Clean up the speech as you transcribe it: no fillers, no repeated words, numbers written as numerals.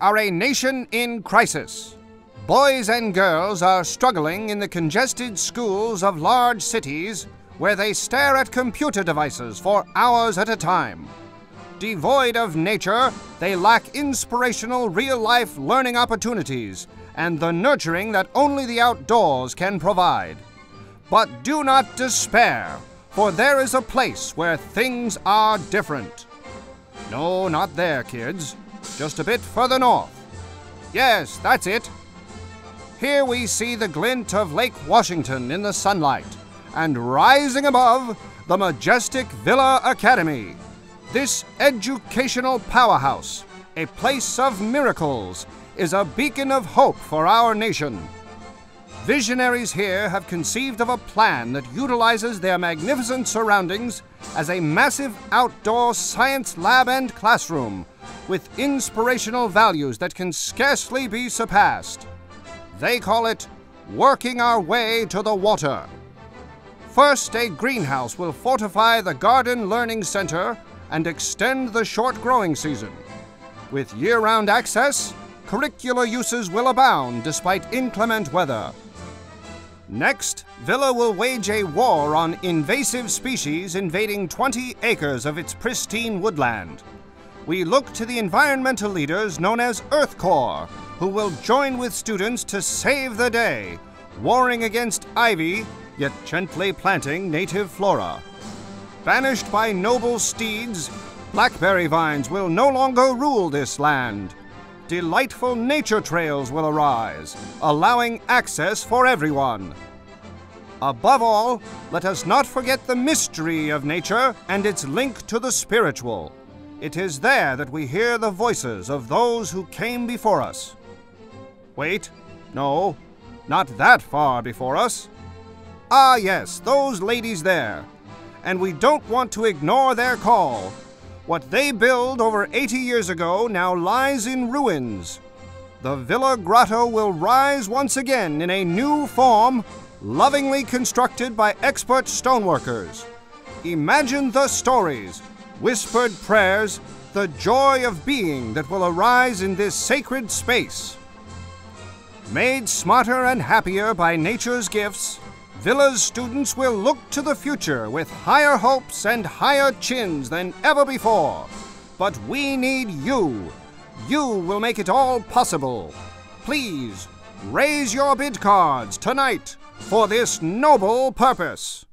are a nation in crisis. Boys and girls are struggling in the congested schools of large cities where they stare at computer devices for hours at a time. Devoid of nature, they lack inspirational real-life learning opportunities and the nurturing that only the outdoors can provide. But do not despair, for there is a place where things are different. No, not there, kids. Just a bit further north. Yes, that's it. Here we see the glint of Lake Washington in the sunlight, and rising above, the majestic Villa Academy. This educational powerhouse, a place of miracles, is a beacon of hope for our nation. Visionaries here have conceived of a plan that utilizes their magnificent surroundings as a massive outdoor science lab and classroom with inspirational values that can scarcely be surpassed. They call it Working Our Way to the Water. First, a greenhouse will fortify the Garden Learning Center and extend the short growing season. With year-round access, curricular uses will abound despite inclement weather. Next, Villa will wage a war on invasive species invading 20 acres of its pristine woodland. We look to the environmental leaders known as Earth Corps, who will join with students to save the day, warring against ivy, yet gently planting native flora. Banished by noble steeds, blackberry vines will no longer rule this land. Delightful nature trails will arise, allowing access for everyone. Above all, let us not forget the mystery of nature and its link to the spiritual. It is there that we hear the voices of those who came before us. Wait, no, not that far before us. Ah yes, those ladies there. And we don't want to ignore their call. What they built over 80 years ago now lies in ruins. The Villa Grotto will rise once again in a new form, lovingly constructed by expert stoneworkers. Imagine the stories, whispered prayers, the joy of being that will arise in this sacred space. Made smarter and happier by nature's gifts, Villa's students will look to the future with higher hopes and higher chins than ever before. But we need you. You will make it all possible. Please, raise your bid cards tonight for this noble purpose.